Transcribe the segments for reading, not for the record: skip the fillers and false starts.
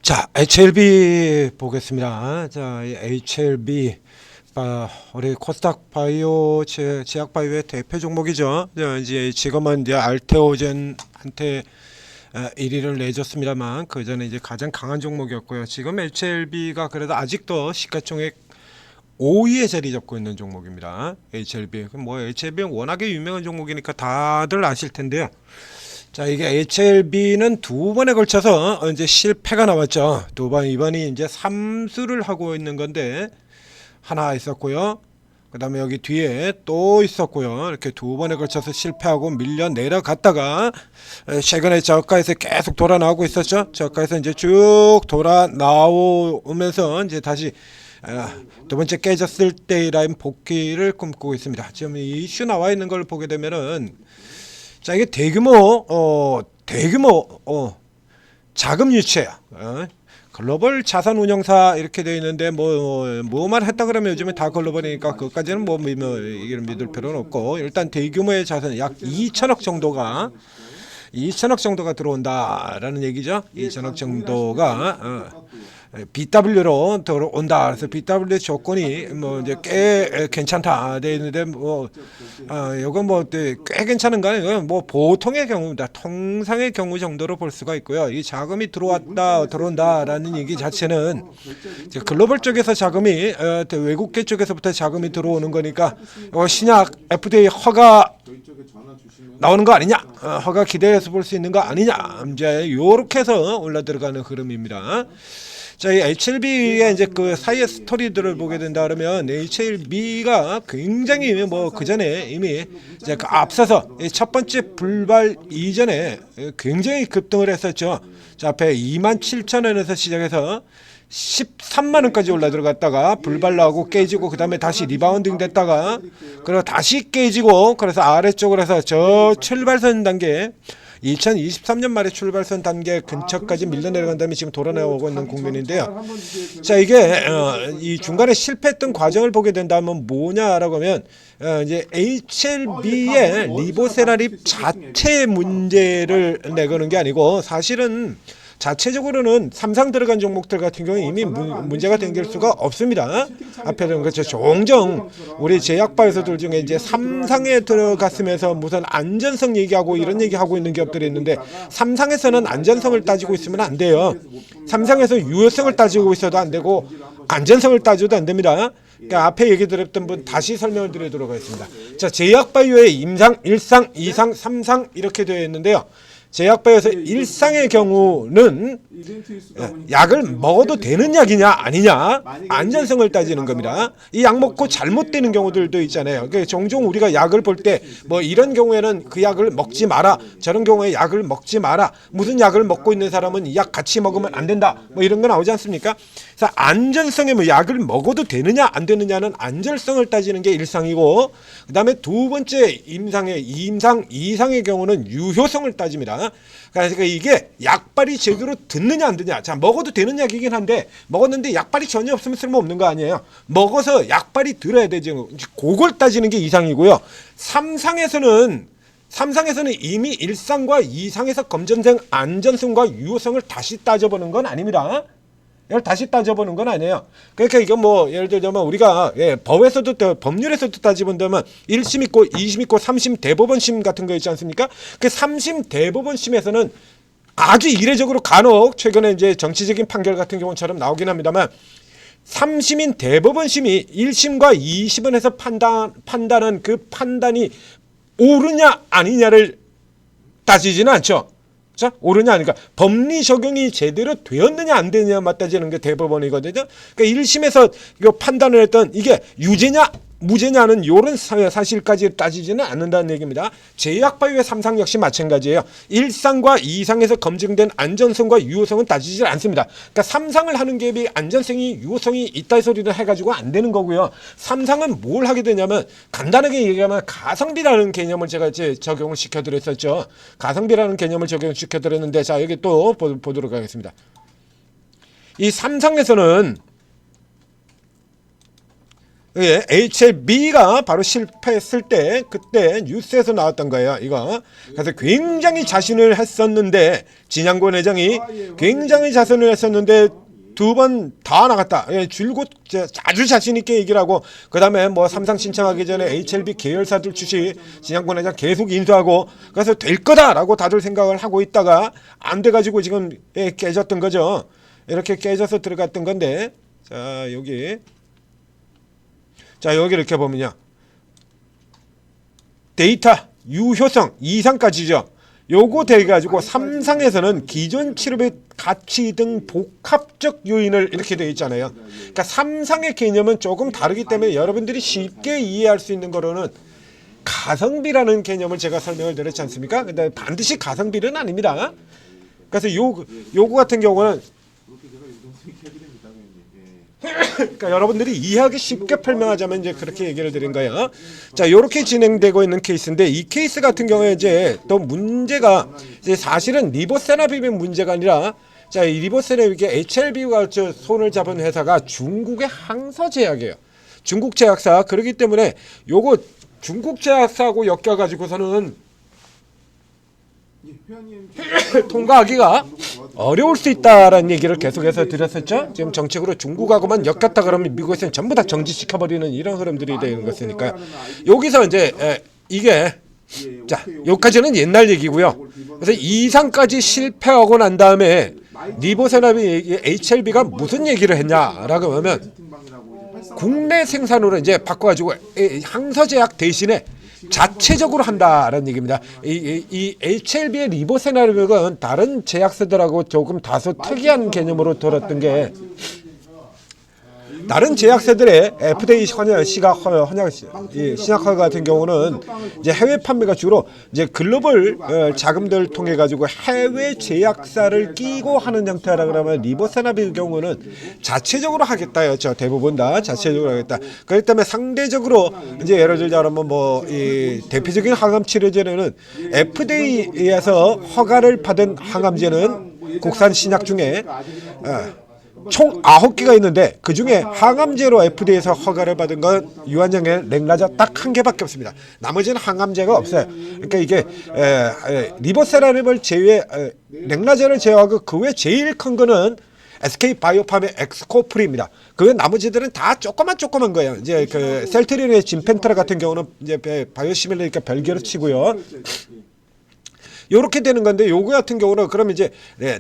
자, HLB 보겠습니다. 자, 이 HLB 우리 코스닥 바이오 제약 바이오의 대표 종목이죠. 이제 지금은 이제 알테오젠한테 1위를 내줬습니다만 그 전에 이제 가장 강한 종목이었고요. 지금 HLB가 그래도 아직도 시가총액 5위에 자리 잡고 있는 종목입니다. HLB. 뭐 HLB는 워낙에 유명한 종목이니까 다들 아실 텐데요. 자, 이게 HLB는 두 번에 걸쳐서 이제 실패가 나왔죠. 두 번, 이번이 이제 3수를 하고 있는 건데 하나 있었고요. 그 다음에 여기 뒤에 또 있었고요. 이렇게 두 번에 걸쳐서 실패하고 밀려 내려갔다가 최근에 저가에서 계속 돌아 나오고 있었죠. 저가에서 이제 쭉 돌아 나오면서 이제 다시 두 번째 깨졌을 때의 라인 복귀를 꿈꾸고 있습니다. 지금 이 이슈 나와 있는 걸 보게 되면은 자, 이게 대규모 자금 유치야. 글로벌 자산 운용사 이렇게 되어 있는데 뭐만 했다 그러면 요즘에 다 글로벌이니까 그것까지는 이걸 믿을 필요는 없고, 일단 대규모의 자산 약 2천억 정도가 들어온다라는 얘기죠. 2천억 정도가 BW로 들어온다. 그래서 BW 조건이 뭐 이제 꽤 괜찮다 돼 있는데 이건 꽤 괜찮은가? 이건 뭐 보통의 경우입니다. 통상의 경우 정도로 볼 수가 있고요. 이 자금이 들어온다라는 얘기 자체는 이제 글로벌 쪽에서 자금이 외국계 쪽에서부터 자금이 들어오는 거니까 신약 FDA 허가 나오는 거 아니냐? 허가 기대해서 볼 수 있는 거 아니냐? 이제 이렇게 해서 올라 들어가는 흐름입니다. 자, 이 HLB의 이제 그 사이의 스토리들을 보게 된다 그러면 HLB가 굉장히 그 전에 이미 이제 그 앞서서 첫 번째 불발 이전에 굉장히 급등을 했었죠. 자, 앞에 27,000원에서 시작해서 13만 원까지 올라 들어갔다가 불발 나오고 깨지고 그 다음에 다시 리바운딩 됐다가 그리고 다시 깨지고 그래서 아래쪽으로 해서 저 출발선 단계 2023년 말에 출발선 단계 근처까지 밀려 내려간 다음에 지금 돌아 나오고 있는 국면인데요. 자, 이게 이 중간에 실패했던 과정을 보게 된다면 뭐냐라고 하면 이제 HLB의 리보세라립 자체 문제를 내거는 게 아니고 사실은 자체적으로는 삼상 들어간 종목들 같은 경우에 이미 문제가 생길 수가 없습니다. 앞에는 그렇죠. 종종 우리 제약바에서들 중에 이제 삼상에 들어갔으면서 무슨 안전성 얘기하고 이런 얘기하고 있는 기업들이 있는데 삼상에서는 안전성을 따지고 있으면 안 돼요. 삼상에서 유효성을 따지고 있어도 안 되고 안전성을 따져도 안 됩니다. 그러니까 앞에 얘기 드렸던 분 다시 설명을 드리도록 하겠습니다. 자, 제약바이오의 임상, 1상, 2상, 3상 이렇게 되어 있는데요. 제약바이오에서 1상의 경우는 약을 먹어도 되는 약이냐 아니냐 안전성을 따지는 겁니다. 이 약 먹고 잘못되는 경우들도 있잖아요. 그러니까 종종 우리가 약을 볼 때 뭐 이런 경우에는 그 약을 먹지 마라, 저런 경우에 약을 먹지 마라, 무슨 약을 먹고 있는 사람은 이 약 같이 먹으면 안 된다, 뭐 이런 거 나오지 않습니까? 그래서 안전성에 뭐 약을 먹어도 되느냐 안 되느냐는 안전성을 따지는 게 1상이고, 그 다음에 두 번째 임상의 2상의 경우는 유효성을 따집니다. 그러니까 이게 약발이 제대로 듣느냐 안 듣느냐. 자, 먹어도 되는 약이긴 한데 먹었는데 약발이 전혀 없으면 쓸모없는 거 아니에요. 먹어서 약발이 들어야 되죠. 그걸 따지는 게 2상이고요. 3상에서는 이미 1상과 2상에서 검증된 안전성과 유효성을 다시 따져보는 건 아닙니다. 이걸 다시 따져보는 건 아니에요. 그러니까 이건 뭐 예를 들자면 우리가 법률에서도 따져본다면 1심 있고 2심 있고 3심 대법원심 같은 거 있지 않습니까? 그 3심 대법원심에서는 아주 이례적으로 간혹 최근에 이제 정치적인 판결 같은 경우처럼 나오긴 합니다만 3심인 대법원심이 1심과 2심원에서 판단한 그 판단이 옳으냐 아니냐를 따지지는 않죠. 자, 옳으냐 아니까 법리 적용이 제대로 되었느냐 안 되느냐만 따지는 게 대법원이거든요. 그러니까 1심에서 이거 판단을 했던 이게 유죄냐 무죄냐는 이런 사실까지 따지지는 않는다는 얘기입니다. 제약바이오의 3상 역시 마찬가지예요. 1상과 2상에서 검증된 안전성과 유효성은 따지지 않습니다. 그러니까 3상을 하는 기업이 안전성이 유효성이 있다 이 소리를 해가지고 안 되는 거고요. 3상은 뭘 하게 되냐면 간단하게 얘기하면 가성비라는 개념을 제가 이제 적용을 시켜드렸었죠. 가성비라는 개념을 적용시켜드렸는데 자, 여기 또 보도록 하겠습니다. 이 3상에서는 예, HLB가 바로 실패했을 때 그때 뉴스에서 나왔던 거예요. 이거. 그래서 굉장히 자신을 했었는데 진양권 회장이 굉장히 자신을 했었는데 2번 다 나갔다. 예, 줄곧 아주 자신 있게 얘기를 하고 그다음에 뭐 삼성 신청하기 전에 HLB 계열사들 출시 진양권 회장 계속 인수하고 그래서 될 거다라고 다들 생각을 하고 있다가 안 돼가지고 지금 예, 깨졌던 거죠. 이렇게 깨져서 들어갔던 건데 자 여기. 자 여기 이렇게 보면요 데이터 유효성 2상까지죠. 요거 돼가지고 3상에서는 기존 치료비 가치 등 복합적 요인을 이렇게 되어 있잖아요. 그러니까 3상의 개념은 조금 다르기 때문에 여러분들이 쉽게 이해할 수 있는 거로는 가성비라는 개념을 제가 설명을 드렸지 않습니까? 근데 반드시 가성비는 아닙니다. 그래서 요거 같은 경우는 그러니까 여러분들이 이해하기 쉽게 설명하자면 이제 그렇게 얘기를 드린 거예요. 자, 이렇게 진행되고 있는 케이스인데 이 케이스 같은 경우에 이제 또 문제가 이제 사실은 리보세라핌의 문제가 아니라 자, 이 리보세라핌이 HLB와 손을 잡은 회사가 중국의 항서제약이에요. 중국 제약사. 그렇기 때문에 요거 중국 제약사하고 엮여 가지고서는 통과하기가 어려울 수 있다라는 얘기를 계속해서 드렸었죠. 지금 정책으로 중국하고만 엮였다 그러면 미국에서는 전부 다 정지시켜버리는 이런 흐름들이 되는 것이니까 여기서 이제 이게 자 여기까지는 옛날 얘기고요. 그래서 이상까지 실패하고 난 다음에 리보세라핌이 HLB가 무슨 얘기를 했냐라고 하면 국내 생산으로 이제 바꿔가지고 항서제약 대신에 자체적으로 한다라는 얘기입니다. 이 HLB의 리보세라핌은 다른 제약사들하고 조금 다소 특이한 개념으로 들었던 게 다른 제약사들의 FDA 신약 허가 같은 경우는 이제 해외 판매가 주로 이제 글로벌 자금들을 통해 가지고 해외 제약사를 끼고 하는 형태라 그러면 리보세라핌의 경우는 자체적으로 하겠다였죠. 대부분 다 자체적으로 하겠다. 그렇기 때문에 상대적으로 이제 예를 들자면 뭐 이 대표적인 항암 치료제는 FDA에서 허가를 받은 항암제는 국산 신약 중에 총 9개가 있는데 그중에 항암제로 FDA에서 허가를 받은 건 유한양의 랭라자 딱 1개밖에 없습니다. 나머지는 항암제가 없어요. 그러니까 이게 리보세라핌을 제외 랭라자를 제외하고 그 외 제일 큰 거는 SK바이오팜의 엑스코프리입니다. 그 나머지들은 다 조그만 거예요. 이제 그 셀트리온의 진펜트라 같은 경우는 이제 바이오시밀러니까 별개로 치고요. 요렇게 되는 건데 요거 같은 경우는 그럼 이제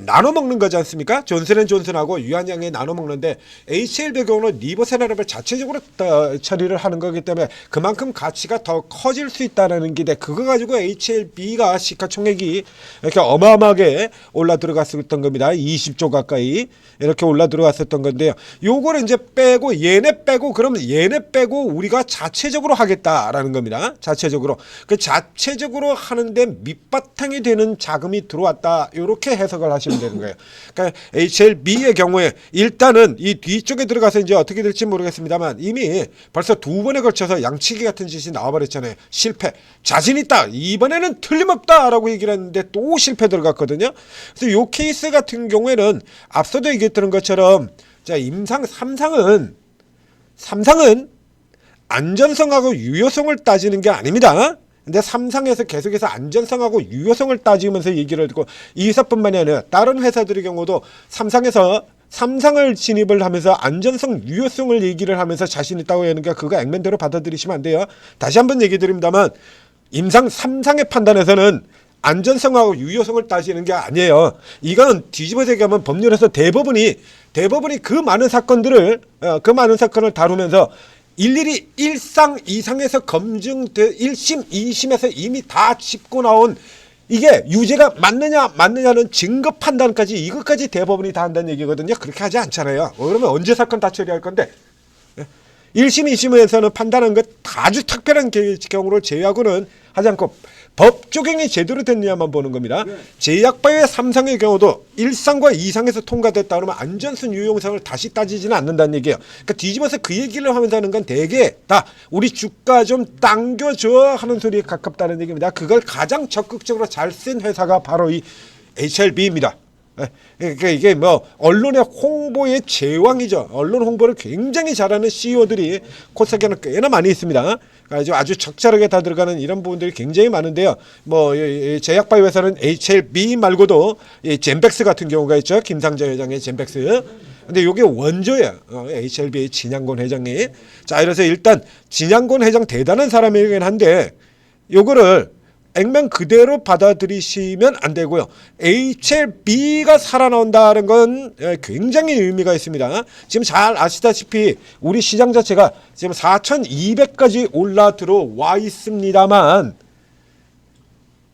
나눠 먹는 거지 않습니까? 존슨앤존슨하고 유한양이 나눠 먹는데 HLB 경우는 리보세라핌을 자체적으로 처리를 하는 거기 때문에 그만큼 가치가 더 커질 수 있다는 기대. 그거 가지고 HLB가 시가총액이 이렇게 어마어마하게 올라 들어갔었던 겁니다. 20조 가까이 이렇게 올라 들어갔었던 건데요. 요거를 이제 빼고 얘네 빼고 그러면 얘네 빼고 우리가 자체적으로 하겠다라는 겁니다. 자체적으로. 그 자체적으로 하는데 밑바탕이 되는 자금이 들어왔다. 이렇게 해석을 하시면 되는 거예요. 그러니까 HLB의 경우에 일단은 이 뒤쪽에 들어가서 이제 어떻게 될지 모르겠습니다만 이미 벌써 2번에 걸쳐서 양치기 같은 짓이 나와버렸잖아요. 실패. 자신 있다. 이번에는 틀림없다라고 얘기를 했는데 또 실패 들어갔거든요. 그래서 요 케이스 같은 경우에는 앞서도 얘기했던 것처럼 자, 삼상은 안전성하고 유효성을 따지는 게 아닙니다. 근데 삼상에서 계속해서 안전성하고 유효성을 따지면서 얘기를 듣고 이 회사뿐만이 아니라 다른 회사들의 경우도 삼상을 진입을 하면서 안전성, 유효성을 얘기를 하면서 자신 있다고 하는 게 그거 액면대로 받아들이시면 안 돼요. 다시 한번 얘기 드립니다만 삼상의 판단에서는 안전성하고 유효성을 따지는 게 아니에요. 이건 뒤집어서 얘기하면 법률에서 대법원이 그 많은 사건을 다루면서 일일이 1상, 2상에서 검증돼 1심, 2심에서 이미 다 짚고 나온 이게 유죄가 맞느냐는 증거 판단까지 이것까지 대법원이 다 한다는 얘기거든요. 그렇게 하지 않잖아요. 그러면 언제 사건 다 처리할 건데 1심, 2심에서는 판단한 것 아주 특별한 경우를 제외하고는 하지 않고 법 적용이 제대로 됐느냐만 보는 겁니다. 제약바이오의 3상의 경우도 1상과 2상에서 통과됐다 그러면 안전성 유용성을 다시 따지지는 않는다는 얘기예요. 그러니까 뒤집어서 그 얘기를 하면서 하는 건 대개 다 우리 주가 좀 당겨줘 하는 소리에 가깝다는 얘기입니다. 그걸 가장 적극적으로 잘 쓴 회사가 바로 이 HLB입니다. 그러니까 이게 뭐 언론의 홍보의 제왕이죠. 언론 홍보를 굉장히 잘하는 CEO들이 코스닥에는 꽤나 많이 있습니다. 아주 적절하게 다 들어가는 이런 부분들이 굉장히 많은데요. 뭐 제약바이오 회사는 HLB 말고도 이 젠백스 같은 경우가 있죠. 김상재 회장의 젠백스. 근데 이게 원조야. HLB 진양곤 회장이. 자, 그래서 일단 진양곤 회장 대단한 사람이긴 한데 요거를 액면 그대로 받아들이시면 안 되고요. HLB가 살아나온다는 건 굉장히 의미가 있습니다. 지금 잘 아시다시피 우리 시장 자체가 지금 4,200까지 올라 들어와 있습니다만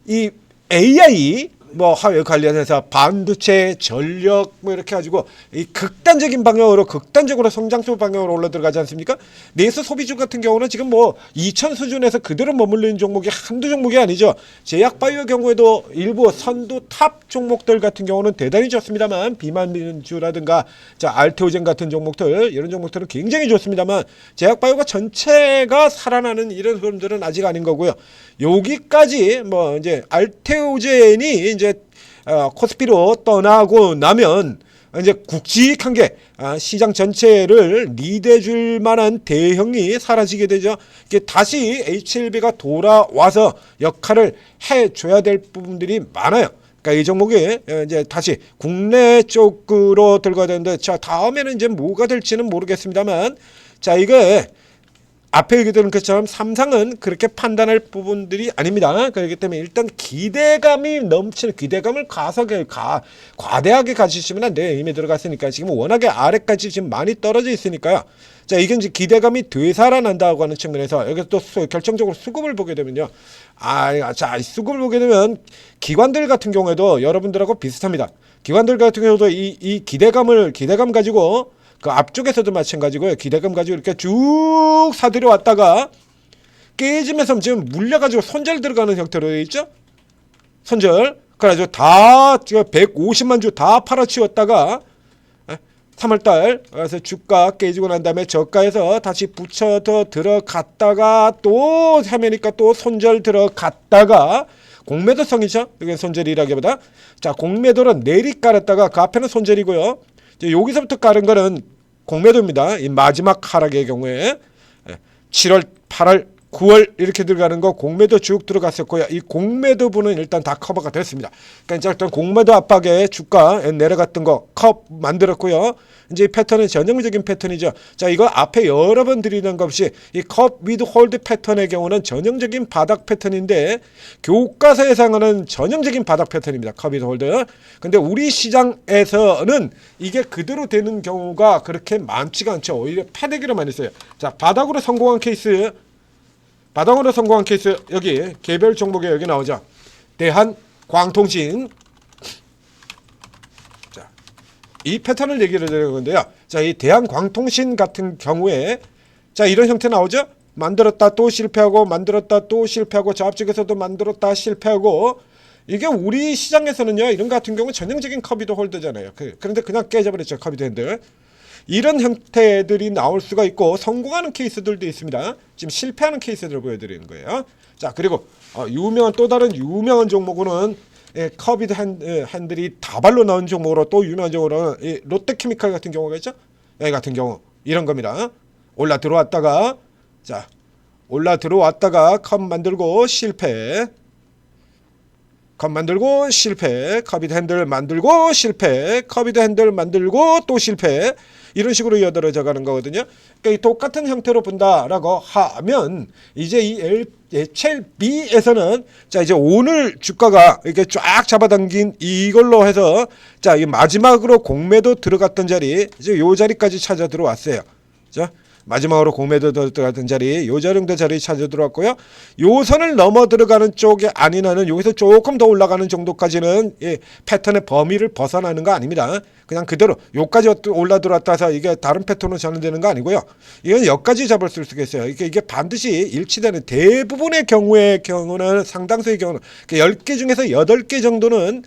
이 AI 뭐 하회 관련해서 반도체, 전력 뭐 이렇게 가지고 이 극단적인 방향으로 극단적으로 성장적 방향으로 올라 들어가지 않습니까? 내수 소비주 같은 경우는 지금 뭐 2천 수준에서 그대로 머물러 종목이 한두 종목이 아니죠. 제약바이오 경우에도 일부 선두 탑 종목들 같은 경우는 대단히 좋습니다만 비만주라든가 자 알테오젠 같은 종목들 이런 종목들은 굉장히 좋습니다만 제약바이오가 전체가 살아나는 이런 흐름들은 아직 아닌 거고요. 여기까지 뭐 이제 알테오젠이 이제 코스피로 떠나고 나면 이제 굵직한 게 시장 전체를 리드해줄 만한 대형이 사라지게 되죠. 이게 다시 HLB가 돌아와서 역할을 해줘야 될 부분들이 많아요. 그러니까 이 종목이 이제 다시 국내 쪽으로 들어가야 되는데 자 다음에는 이제 뭐가 될지는 모르겠습니다만 자 이게 앞에 얘기드린 것처럼 삼성은 그렇게 판단할 부분들이 아닙니다. 그렇기 때문에 일단 기대감이 넘치는 기대감을 과대하게 가지시면 안 돼요. 이미 들어갔으니까 지금 워낙에 아래까지 지금 많이 떨어져 있으니까요. 자 이게 이제 기대감이 되살아난다고 하는 측면에서 여기서 또 결정적으로 수급을 보게 되면요. 자 수급을 보게 되면 기관들 같은 경우에도 여러분들하고 비슷합니다. 기관들 같은 경우도 이 기대감 가지고 그 앞쪽에서도 마찬가지고요. 기대감 가지고 이렇게 쭉 사들여 왔다가 깨지면서 지금 물려가지고 손절 들어가는 형태로 되어 있죠. 손절. 그래가지고 다 150만 주 다 팔아치웠다가 3월달 그래서 주가 깨지고 난 다음에 저가에서 다시 붙여서 들어갔다가 또 하면니까 또 손절 들어갔다가 공매도성이죠. 이게 손절이라기보다 자 공매도는 내리 깔았다가 그 앞에는 손절이고요. 여기서부터 깔은 거는 공매도입니다. 이 마지막 하락의 경우에 7월, 8월, 9월 이렇게 들어가는 거 공매도 쭉 들어갔었고요. 이 공매도 부는 일단 다 커버가 됐습니다. 그러니까 이제 일단 공매도 압박에 주가 내려갔던 거 컵 만들었고요. 이제 이 패턴은 전형적인 패턴이죠. 자, 이거 앞에 여러 번 드리는 것 없이 이 컵 위드 홀드 패턴의 경우는 전형적인 바닥 패턴인데 교과서에 해당하는 전형적인 바닥 패턴입니다. 컵 위드 홀드. 근데 우리 시장에서는 이게 그대로 되는 경우가 그렇게 많지가 않죠. 오히려 패대기로 많이 써요. 자, 바닥으로 성공한 케이스 여기 개별 종목에 여기 나오죠. 대한광통신. 자, 이 패턴을 얘기를 드리는 건데요. 자, 이 대한광통신 같은 경우에 자 이런 형태 나오죠. 만들었다 또 실패하고 만들었다 또 실패하고 저 앞쪽에서도 만들었다 실패하고 이게 우리 시장에서는요. 이런 같은 경우는 전형적인 커비드 홀더잖아요. 그런데 그냥 깨져버렸죠. 커비드 핸들. 이런 형태들이 나올 수가 있고 성공하는 케이스들도 있습니다. 지금 실패하는 케이스들을 보여드리는 거예요. 자 그리고 또 다른 유명한 종목은 커비드 핸들이 다발로 나온 종목으로 또 유명한 종목으로는 롯데케미칼 같은 경우가 있죠. 여기 같은 경우 이런 겁니다. 올라 들어왔다가 컵 만들고 실패. 커비드 핸들 만들고 실패, 커비드 핸들 만들고 또 실패 이런 식으로 이어들어져 가는 거거든요. 그러니까 이 똑같은 형태로 본다라고 하면 이제 이 HLB에서는 자 이제 오늘 주가가 이렇게 쫙 잡아당긴 이걸로 해서 자 이 마지막으로 공매도 들어갔던 자리 이제 요 자리까지 찾아 들어왔어요. 자. 마지막으로 공매도 들어갔던 자리 요 정도 자리 찾아 들어왔고요. 요 선을 넘어 들어가는 쪽이 아닌 한은 여기서 조금 더 올라가는 정도까지는 패턴의 범위를 벗어나는 거 아닙니다. 그냥 그대로 요까지 올라 들어왔다 해서 이게 다른 패턴으로 전환되는 거 아니고요. 이건 여기까지 잡을 수 있겠어요. 이게 반드시 일치되는 대부분의 경우는 상당수의 경우는 10개 중에서 8개 정도는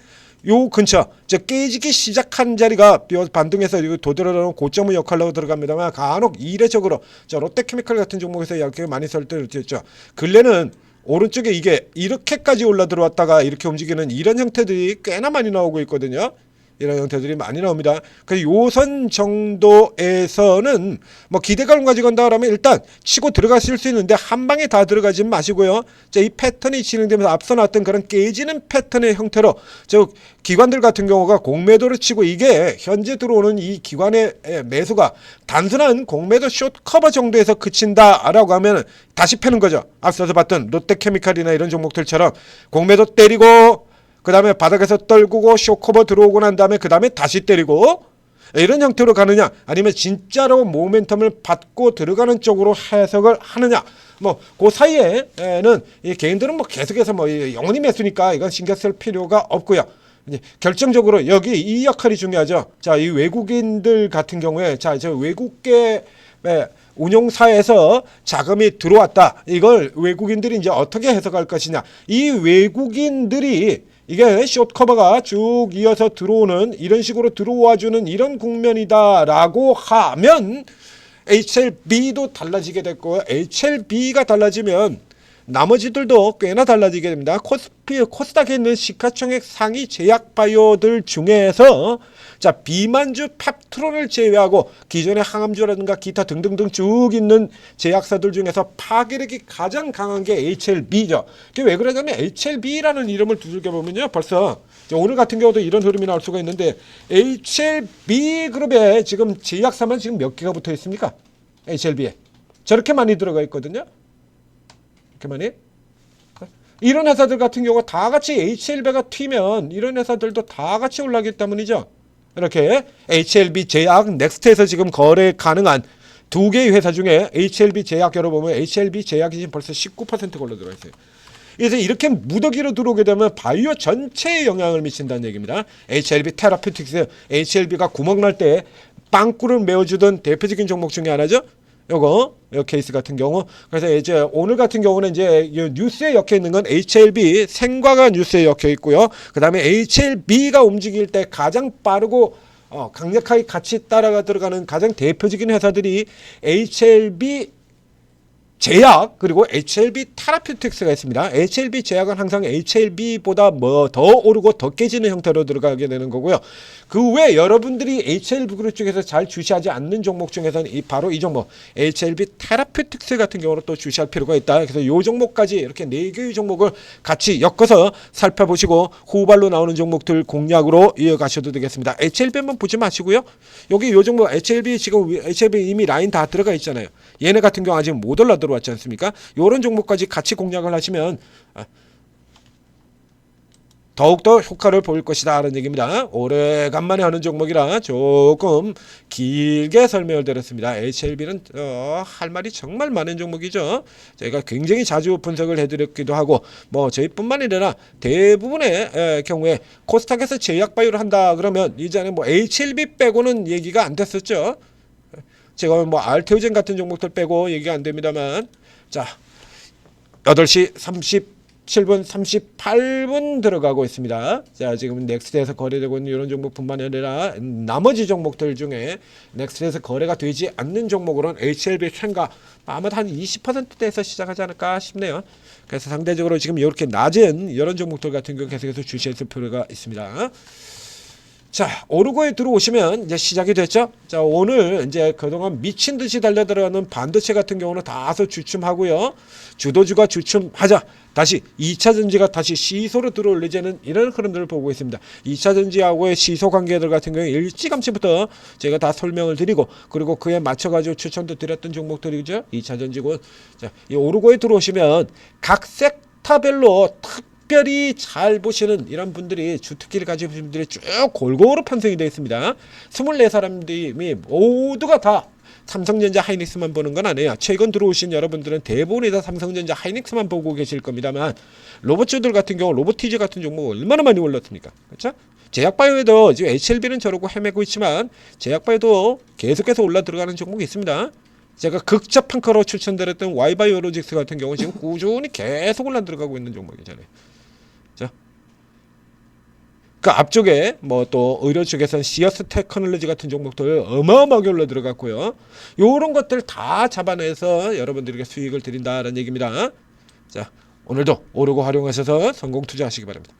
요 근처 깨지기 시작한 자리가 반등해서 도드라는 고점의 역할로 들어갑니다만 간혹 이례적으로 롯데케미칼 같은 종목에서 이렇게 많이 설득했죠. 근래는 오른쪽에 이게 이렇게까지 올라 들어왔다가 이렇게 움직이는 이런 형태들이 꽤나 많이 나오고 있거든요. 이런 형태들이 많이 나옵니다. 그래서 요선 정도에서는 뭐 기대감을 가지고 간다 그러면 일단 치고 들어가실 수 있는데 한 방에 다 들어가지 마시고요. 자, 이 패턴이 진행되면서 앞서 나왔던 그런 깨지는 패턴의 형태로 저 기관들 같은 경우가 공매도를 치고 이게 현재 들어오는 이 기관의 매수가 단순한 공매도 숏 커버 정도에서 그친다라고 하면 다시 패는 거죠. 앞서서 봤던 롯데케미칼이나 이런 종목들처럼 공매도 때리고 그 다음에 바닥에서 떨구고 쇼커버 들어오고 난 다음에 그 다음에 다시 때리고 이런 형태로 가느냐 아니면 진짜로 모멘텀을 받고 들어가는 쪽으로 해석을 하느냐 뭐 그 사이에는 이 개인들은 뭐 계속해서 뭐 영원히 매수니까 이건 신경 쓸 필요가 없고요. 결정적으로 여기 이 역할이 중요하죠. 자, 이 외국인들 같은 경우에 자, 저 외국계 운용사에서 자금이 들어왔다. 이걸 외국인들이 이제 어떻게 해석할 것이냐. 이 외국인들이 이게 숏커버가 쭉 이어서 들어오는 이런 식으로 들어와주는 이런 국면이다라고 하면 HLB도 달라지게 됐고 HLB가 달라지면 나머지들도 꽤나 달라지게 됩니다. 코스닥에 있는 시가총액 상위 제약바이오들 중에서 자 비만주 펩트론을 제외하고 기존의 항암주라든가 기타 등등등 쭉 있는 제약사들 중에서 파괴력이 가장 강한 게 HLB죠. 그게 왜 그러냐면 HLB라는 이름을 두들겨 보면요 벌써 오늘 같은 경우도 이런 흐름이 나올 수가 있는데 HLB 그룹에 지금 제약사만 지금 몇 개가 붙어 있습니까? HLB에 저렇게 많이 들어가 있거든요. 이렇게 많이 이런 회사들 같은 경우가 다 같이 HLB가 튀면 이런 회사들도 다 같이 올라가기 때문이죠. 이렇게 HLB 제약 넥스트에서 지금 거래 가능한 두 개의 회사 중에 HLB 제약 열어보면 HLB 제약이 지금 벌써 19% 걸려 들어 있어요. 그래서 이렇게 무더기로 들어오게 되면 바이오 전체에 영향을 미친다는 얘기입니다. HLB 테라피틱스, HLB가 구멍 날 때 빵꾸를 메워주던 대표적인 종목 중에 하나죠. 요거 케이스 같은 경우 그래서 이제 오늘 같은 경우는 이제 뉴스에 엮여 있는 건 HLB 생과가 뉴스에 엮여 있고요. 그 다음에 HLB가 움직일 때 가장 빠르고 강력하게 같이 따라가 들어가는 가장 대표적인 회사들이 HLB 제약 그리고 HLB 테라피틱스가 있습니다. HLB 제약은 항상 HLB보다 뭐 더 오르고 더 깨지는 형태로 들어가게 되는 거고요. 그 외 여러분들이 HLB 그룹 중에서 잘 주시하지 않는 종목 중에서는 바로 이 종목 HLB 테라피틱스 같은 경우로 또 주시할 필요가 있다. 그래서 이 종목까지 이렇게 4개의 종목을 같이 엮어서 살펴보시고 후발로 나오는 종목들 공략으로 이어가셔도 되겠습니다. HLB만 보지 마시고요. 여기 이 종목 HLB 지금 HLB 이미 라인 다 들어가 있잖아요. 얘네 같은 경우 아직 못 올라 들어왔지 않습니까? 이런 종목까지 같이 공략을 하시면 더욱더 효과를 보일 것이다 라는 얘기입니다. 오래간만에 하는 종목이라 조금 길게 설명을 드렸습니다. HLB는 할 말이 정말 많은 종목이죠. 저희가 굉장히 자주 분석을 해드렸기도 하고 뭐 저희뿐만 아니라 대부분의 경우에 코스닥에서 제약바이오를 한다 그러면 이제는 뭐 HLB 빼고는 얘기가 안 됐었죠. 제가 뭐 알테오젠 같은 종목들 빼고 얘기가 안 됩니다만 자 8시 37분 38분 들어가고 있습니다. 자 지금 넥스트에서 거래되고 있는 이런 종목뿐만 아니라 나머지 종목들 중에 넥스트에서 거래가 되지 않는 종목으로는 HLB 생과 아마도 한 20%대에서 시작하지 않을까 싶네요. 그래서 상대적으로 지금 이렇게 낮은 이런 종목들 같은 경우 계속해서 주시할 필요가 있습니다. 자, 오르고에 들어오시면 이제 시작이 됐죠. 자, 오늘 이제 그동안 미친 듯이 달려들어가는 반도체 같은 경우는 다소 주춤하고요. 주도주가 주춤하자 다시 2차 전지가 다시 시소로 들어올리자는 이런 흐름들을 보고 있습니다. 2차 전지하고의 시소 관계들 같은 경우에 일찌감치부터 제가 다 설명을 드리고 그리고 그에 맞춰가지고 추천도 드렸던 종목들이죠. 2차 전지군. 자, 이 오르고에 들어오시면 각 섹터별로 특별히 잘 보시는 이런 분들이 주특기를 가지고 계신 분들이 쭉 골고루 편성이 되어 있습니다. 24사람들이 모두가 다 삼성전자 하이닉스만 보는 건 아니에요. 최근 들어오신 여러분들은 대부분이 다 삼성전자 하이닉스만 보고 계실 겁니다만 로봇주들 같은 경우 로보티즈 같은 종목 얼마나 많이 올랐습니까? 그렇죠? 제약바이오에도 지금 HLB는 저러고 헤매고 있지만 제약바이오도 계속해서 올라 들어가는 종목이 있습니다. 제가 극접한 커로 추천드렸던 Y바이오로직스 같은 경우 지금 꾸준히 계속 올라 들어가고 있는 종목이잖아요. 자, 그 앞쪽에 뭐 또 의료 쪽에서는 시어스 테크놀로지 같은 종목들 어마어마하게 올라 들어갔고요. 요런 것들 다 잡아내서 여러분들에게 수익을 드린다는 얘기입니다. 자, 오늘도 오르고 활용하셔서 성공 투자하시기 바랍니다.